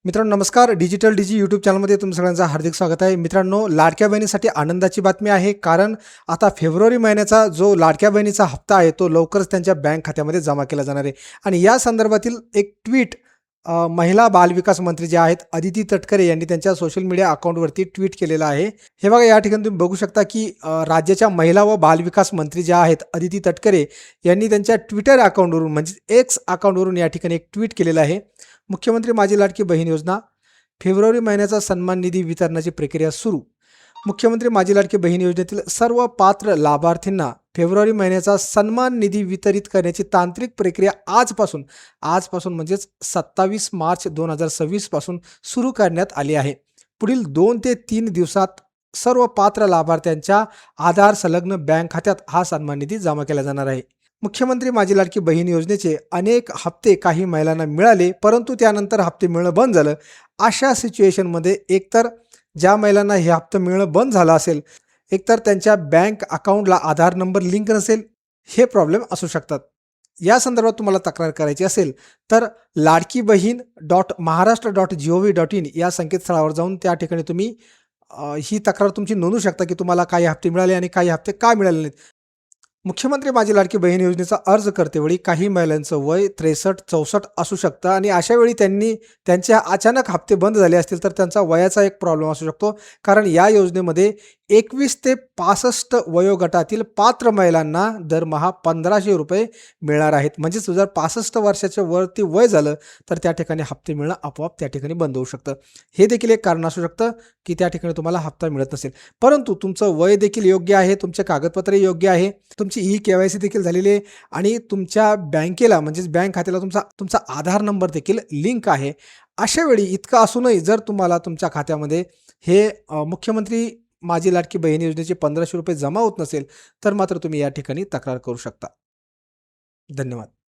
मित्रांनो नमस्कार. डिजिटल डीजी यूट्यूब चॅनलमध्ये तुमचं सगळ्यांचं हार्दिक स्वागत आहे. मित्रांनो, लाडक्या बहिणीसाठी आनंदाची बातमी आहे, कारण आता फेब्रुवारी महिन्याचा जो लाडक्या बहिणीचा हप्ता आहे तो लवकरच त्यांच्या बँक खात्यामध्ये जमा केला जाणार आहे. आणि या संदर्भातील एक ट्विट महिला बालविकास मंत्री जे आहेत अदिती तटकरे यांनी त्यांच्या सोशल मीडिया अकाउंटवरती ट्विट केलेलं आहे. हे बघा, या ठिकाणी तुम्ही बघू शकता की राज्याच्या महिला व बालविकास मंत्री ज्या आहेत अदिती तटकरे यांनी त्यांच्या ट्विटर अकाउंटवरून म्हणजे एक्स अकाउंटवरून या ठिकाणी एक ट्विट केलेलं आहे. मुख्यमंत्री माझी लाडकी बहीण योजना फेब्रुवारी महिन्याचा सन्मान निधी वितरणाची प्रक्रिया सुरू. मुख्यमंत्री माझी लाडकी बहीण योजनेतील सर्व पात्र लाभार्थींना फेब्रुवारी महिन्याचा सन्मान निधी वितरित करण्याची तांत्रिक प्रक्रिया आजपासून म्हणजेच 27 मार्च 2026 पासून सुरू करण्यात आली आहे. पुढील 2 ते 3 दिवसात सर्व पात्र लाभार्थ्यांच्या आधार संलग्न बँक खात्यात हा सन्मान निधी जमा केला जाणार आहे. मुख्यमंत्री माझी लाडकी बहीण योजनेचे अनेक हप्ते काही महिलांना मिळाले, परंतु त्यानंतर हप्ते मिळणं बंद झालं. अशा सिच्युएशनमध्ये एकतर ज्या महिलांना हे हप्ते मिळणं बंद झालं असेल, एकतर त्यांच्या बँक अकाउंटला आधार नंबर लिंक नसेल, हे प्रॉब्लेम असू शकतात. या संदर्भात तुम्हाला तक्रार करायची असेल तर ladkibaheen.maharashtra.gov.in या संकेतस्थळावर जाऊन त्या ठिकाणी तुम्ही ही तक्रार तुमची नोंदवू शकता की तुम्हाला काही हप्ते मिळाले आणि काही हप्ते का मिळाले नाहीत. मुख्यमंत्री माझी लाडकी बहीण योजनेचा अर्ज करतेवेळी काही महिलांचं वय 63-64 असू शकतं आणि अशा वेळी त्यांचे अचानक हप्ते बंद झाले असतील तर त्यांचा वयाचा एक प्रॉब्लेम असू शकतो, कारण या योजनेमध्ये 21 ते 65 वयोगटातील पात्र महिलांना दरमहा 1500 रुपये मिळणार आहेत. म्हणजेच जर 65 वर्षाच्या वरती वय झालं तर त्या ठिकाणी हप्ते मिळणं आपोआप त्या ठिकाणी बंद होऊ शकतं. हे देखील एक कारण असू शकतं की त्या ठिकाणी तुम्हाला हप्ता मिळत नसेल. परंतु तुमचं वय देखील योग्य आहे, तुमचे कागदपत्र योग्य आहे, तुमची ई-केवायसी देखील झालेली आहे आणि तुमच्या बँकेला म्हणजेच बँक खात्याला तुमचा आधार नंबर देखील लिंक आहे. अशा वेळी इतकं असूनही जर तुम्हाला तुमच्या खात्यामध्ये हे मुख्यमंत्री माझी लाडकी बहीण योजनेचे 1500 रुपये जमा होत नसेल तर मात्र तुम्ही या ठिकाणी तक्रार करू शकता. धन्यवाद.